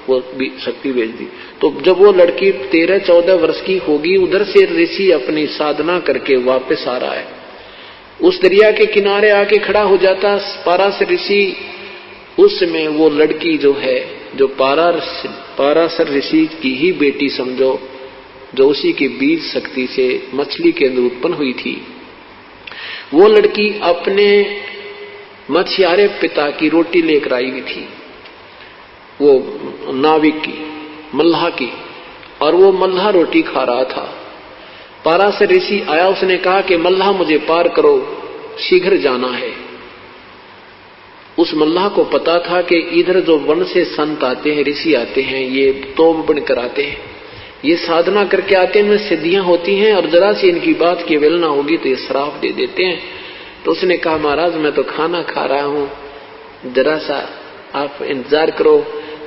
वो शक्ति भेज दी। तो जब वो लड़की 13-14 वर्ष की होगी, उधर से ऋषि अपनी साधना करके वापस आ रहा है। उस दरिया के किनारे आके खड़ा हो जाता पाराशर ऋषि। उसमें वो लड़की जो है, जो पाराशर ऋषि की ही बेटी समझो, जो उसी की बीज शक्ति से मछली के अंदर उत्पन्न हुई थी, वो लड़की अपने मछियारे पिता की रोटी लेकर आई हुई थी, वो नाविक की, मल्लाह की, और वो मल्लाह रोटी खा रहा था। पाराशर ऋषि आया, उसने कहा कि मल्लाह मुझे पार करो, शीघ्र जाना है। उस मल्लाह को पता था कि इधर जो वन से संत आते हैं, ऋषि आते हैं, ये तोब बनकर आते हैं, ये साधना करके आते हैं, इनमें सिद्धियां होती हैं, और जरा सी इनकी बात की अवहेलना होगी तो ये श्राप दे देते हैं। तो उसने कहा महाराज मैं तो खाना खा रहा हूं, जरा सा आप इंतजार करो।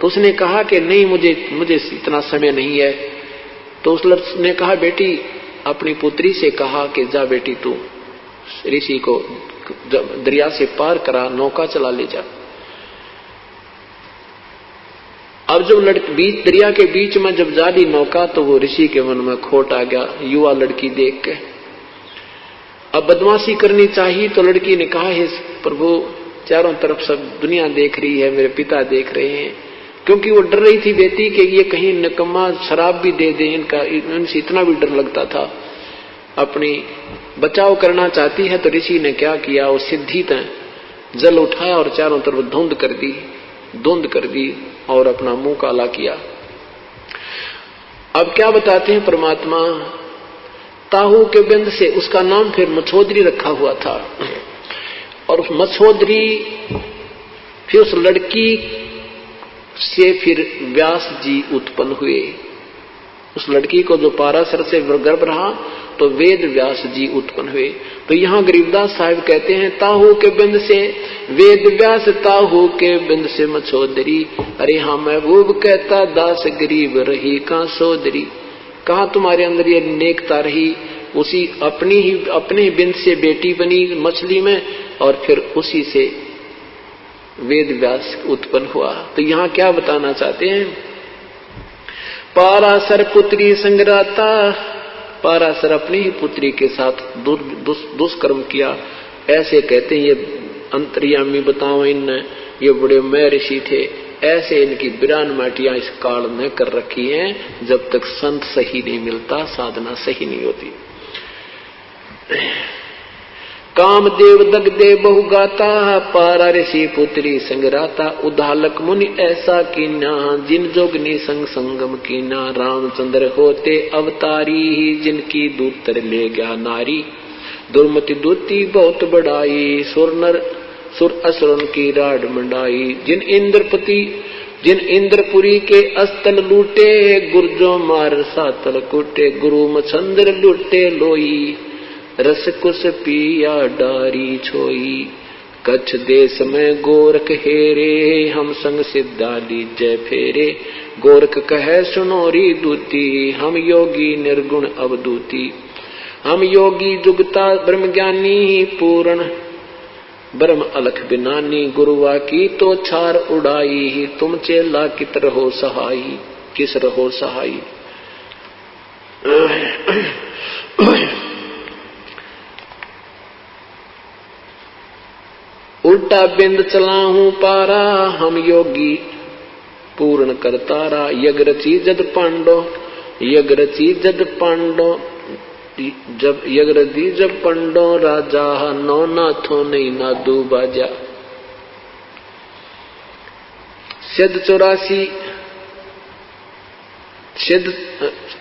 तो उसने कहा कि नहीं, मुझे इतना समय नहीं है। तो उसने कहा बेटी, अपनी पुत्री से कहा कि जा बेटी तू ऋषि को दरिया से पार करा, नौका चला ले जा। अब जब दरिया के बीच में जब जा दी नौका, तो वो ऋषि के मन में खोट आ गया युवा लड़की देख के। अब बदमाशी करनी चाहिए, तो लड़की ने कहा हे प्रभु, चारों तरफ सब दुनिया देख रही है, मेरे पिता देख रहे हैं, क्योंकि वो डर रही थी बेटी कि ये कहीं निकम्मा शराब भी दे दे, इनसे इतना भी डर लगता था। अपनी बचाव करना चाहती है। तो ऋषि ने क्या किया, वो सिद्धि तय जल उठाया और चारों तरफ धुंध कर दी और अपना मुंह काला किया। अब क्या बताते हैं परमात्मा, ताहू के बिंद से उसका नाम फिर मछोदरी रखा हुआ था, और उस मछोदरी फिर उस लड़की से फिर व्यास जी उत्पन्न हुए। उस लड़की को जो पाराशर से गर्भ रहा तो वेद व्यास जी उत्पन्न हुए। तो यहाँ गरीबदास साहिब कहते हैं ताहू के बिंद से वेद व्यास, ताहू के बिंद से मछोदरी। अरे हाँ महबूब कहता दास गरीब रही का सोदरी। कहाँ तुम्हारे अंदर ये नेकता रही, उसी अपने ही बिंद से बेटी बनी मछली में, और फिर उसी से वेद व्यास उत्पन्न हुआ। तो यहाँ क्या बताना चाहते हैं, पाराशर पुत्री संगराता, पाराशर अपनी ही पुत्री के साथ दुष्कर्म किया। ऐसे कहते हैं ये अंतर्यामी बताओ इनने, ये बड़े मैं ऋषि थे, ऐसे इनकी बिरान माटियां इस काल में कर रखी हैं। जब तक संत सही नहीं मिलता, साधना सही नहीं होती। कामदेव दगदे बहु गाता, पारा ऋषि पुत्री संगराता। उदालक मुनि ऐसा कीना, जिन जोगनी संग संगम कीना। रामचंद्र होते अवतारी, जिनकी दूतर ले गया नारी। दुर्मति दूती बहुत बढ़ाई, सुर असुरन की राड मंडाई। जिन इंद्रपुरी के अस्तल लूटे, गुर्जो मार सातल कूटे, गुरु मछंदर लूटे लोई, रस कुस पिया डारी छोई। कच्छ देश में गोरख हेरे, हम संग सिद्धा लीजय फेरे, गोरख कहे सुनोरी दूती, हम योगी निर्गुण अवधूती। हम योगी जुगता ब्रह्म ज्ञानी, पूर्ण ब्रह्म अलख बिनानी, गुरुवा की तो छार उड़ाई, तुम चेला कित रहो सहाई, किस रहो सहाई। उल्टा बिंद चलाहूं पारा, हम योगी पूर्ण करतारा। यग रची जद पांडो, यग रची जद पांडो, जब यग रची जब पंडो राजा, नौ नाथों नहीं नादू बाजा। सिद्ध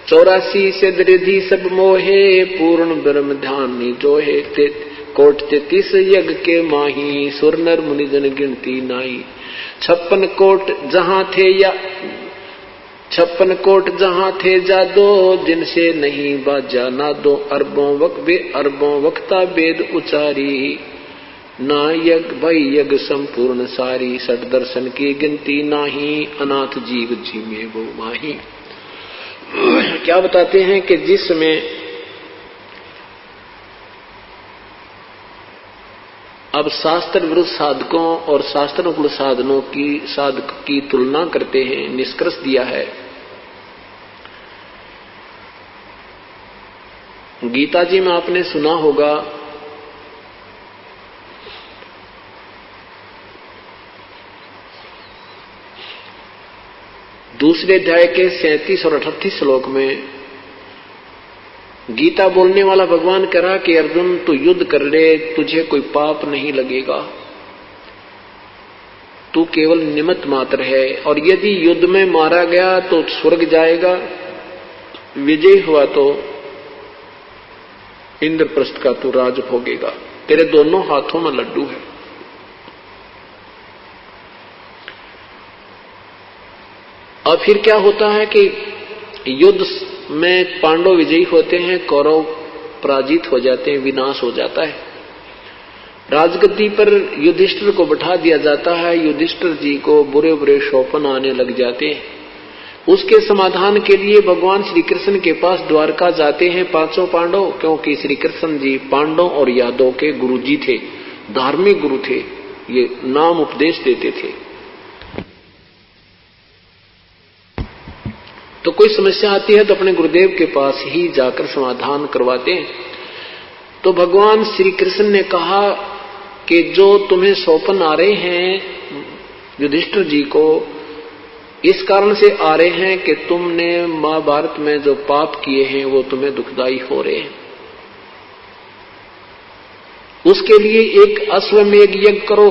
84 सिद्ध रिधि सब मोहे, पूर्ण ब्रह्म ध्यान जोहे। कोट 33 यज्ञ के माही, सुर नर मुनि जन गिनती नाई। 56 कोट जहां थे जादो, जिनसे नहीं बाजा नादो। अरबों वक्ता वेद उचारी, ना यज्ञ भई यज्ञ संपूर्ण सारी। सठ दर्शन की गिनती नाही, अनाथ जीव जीमे वो माही। क्या बताते हैं कि जिसमें अब शास्त्र विरुद्ध साधकों और शास्त्रानुकूल साधनों की तुलना करते हैं, निष्कर्ष दिया है। गीता जी में आपने सुना होगा दूसरे अध्याय के 37 और 38 श्लोक में गीता बोलने वाला भगवान कह रहा कि अर्जुन तू युद्ध कर ले, तुझे कोई पाप नहीं लगेगा, तू केवल निमित्त मात्र है। और यदि युद्ध में मारा गया तो स्वर्ग जाएगा, विजयी हुआ तो इंद्रप्रस्थ का तू राज भोगेगा, तेरे दोनों हाथों में लड्डू है। और फिर क्या होता है कि युद्ध में पांडव विजयी होते हैं, कौरव पराजित हो जाते हैं, विनाश हो जाता है। राजगद्दी पर युधिष्ठिर को बैठा दिया जाता है। युधिष्ठिर जी को बुरे बुरे शोपन आने लग जाते हैं। उसके समाधान के लिए भगवान श्री कृष्ण के पास द्वारका जाते हैं पांचों पांडव, क्योंकि श्री कृष्ण जी पांडव और यादव के गुरुजी थे, धार्मिक गुरु थे, ये नाम उपदेश देते थे। तो कोई समस्या आती है तो अपने गुरुदेव के पास ही जाकर समाधान करवाते हैं। तो भगवान श्री कृष्ण ने कहा कि जो तुम्हें सौपन आ रहे हैं युधिष्ठिर जी को, इस कारण से आ रहे हैं कि तुमने महाभारत में जो पाप किए हैं वो तुम्हें दुखदाई हो रहे हैं। उसके लिए एक अश्वमेध यज्ञ करो।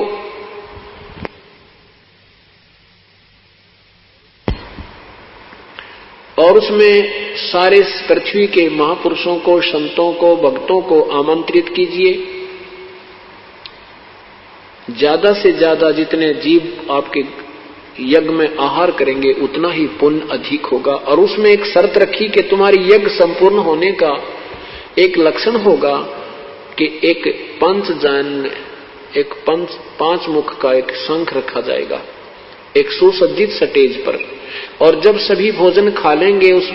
और उसमें सारे पृथ्वी के महापुरुषों को, संतों को, भक्तों को आमंत्रित कीजिए। ज्यादा से ज्यादा जितने जीव आपके यज्ञ में आहार करेंगे उतना ही पुण्य अधिक होगा। और उसमें एक शर्त रखी कि तुम्हारी यज्ञ संपूर्ण होने का एक लक्षण होगा कि एक पांच मुख का एक शंख रखा जाएगा एक सुसज्जित स्टेज पर। और जब सभी भोजन खा लेंगे उस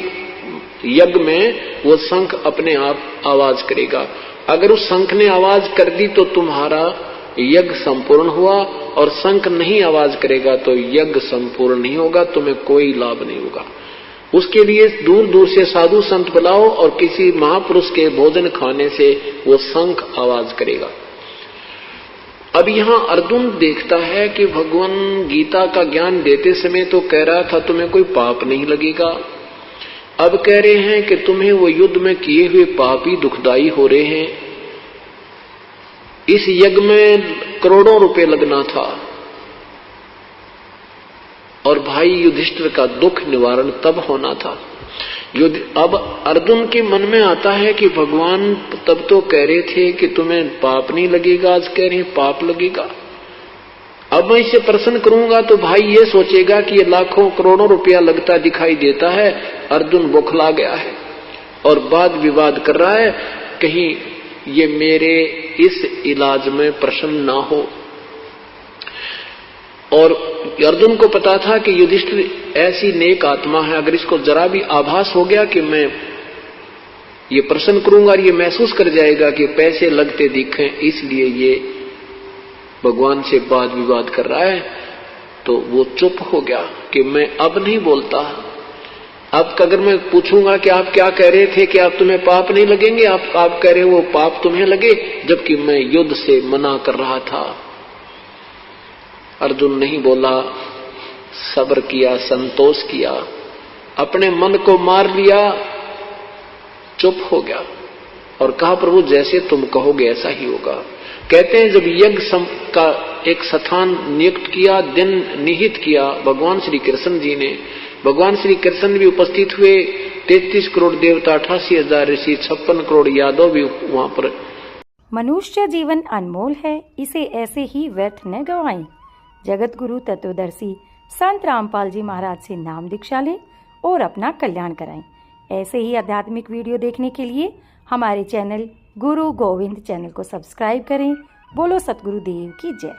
यज्ञ में, वो शंख अपने आप आवाज करेगा। अगर उस शंख ने आवाज कर दी तो तुम्हारा यज्ञ संपूर्ण हुआ, और शंख नहीं आवाज करेगा तो यज्ञ संपूर्ण नहीं होगा, तुम्हें कोई लाभ नहीं होगा। उसके लिए दूर दूर से साधु संत बुलाओ और किसी महापुरुष के भोजन खाने से वो शंख आवाज करेगा। अब यहाँ अर्जुन देखता है कि भगवान गीता का ज्ञान देते समय तो कह रहा था तुम्हें कोई पाप नहीं लगेगा, अब कह रहे हैं कि तुम्हें वो युद्ध में किए हुए पाप ही दुखदाई हो रहे हैं। इस यज्ञ में करोड़ों रुपए लगना था और भाई युधिष्ठिर का दुख निवारण तब होना था। अब अर्जुन के मन में आता है कि भगवान तब तो कह रहे थे कि तुम्हें पाप नहीं लगेगा, आज कह रहे हैं पाप लगेगा। अब मैं इसे प्रश्न करूंगा तो भाई ये सोचेगा कि ये लाखों करोड़ों रुपया लगता दिखाई देता है, अर्जुन बौखला गया है और वाद विवाद कर रहा है, कहीं ये मेरे इस इलाज में प्रसन्न ना हो। और अर्जुन को पता था कि युधिष्ठिर ऐसी नेक आत्मा है, अगर इसको जरा भी आभास हो गया कि मैं ये प्रश्न करूंगा और ये महसूस कर जाएगा कि पैसे लगते दिखें, इसलिए ये भगवान से वाद विवाद कर रहा है, तो वो चुप हो गया कि मैं अब नहीं बोलता। अब अगर मैं पूछूंगा कि आप क्या कह रहे थे कि आप तुम्हें पाप नहीं लगेंगे, आप कह रहे हो वो पाप तुम्हें लगे, जबकि मैं युद्ध से मना कर रहा था। अर्जुन नहीं बोला, सब्र किया, संतोष किया, अपने मन को मार लिया, चुप हो गया और कहा प्रभु जैसे तुम कहोगे ऐसा ही होगा। कहते हैं जब यज्ञ का एक स्थान नियुक्त किया, दिन निहित किया भगवान श्री कृष्ण जी ने, भगवान श्री कृष्ण भी उपस्थित हुए, 33 करोड़ देवता, 88,000 ऋषि, 56 करोड़ यादव भी वहां पर।
मनुष्य जीवन अनमोल है, इसे ऐसे ही व्यर्थ न गवाएं। जगत गुरु तत्वदर्शी संत रामपाल जी महाराज से नाम दीक्षा लें और अपना कल्याण कराएं। ऐसे ही आध्यात्मिक वीडियो देखने के लिए हमारे चैनल गुरु गोविंद चैनल को सब्सक्राइब करें। बोलो सतगुरुदेव की जय।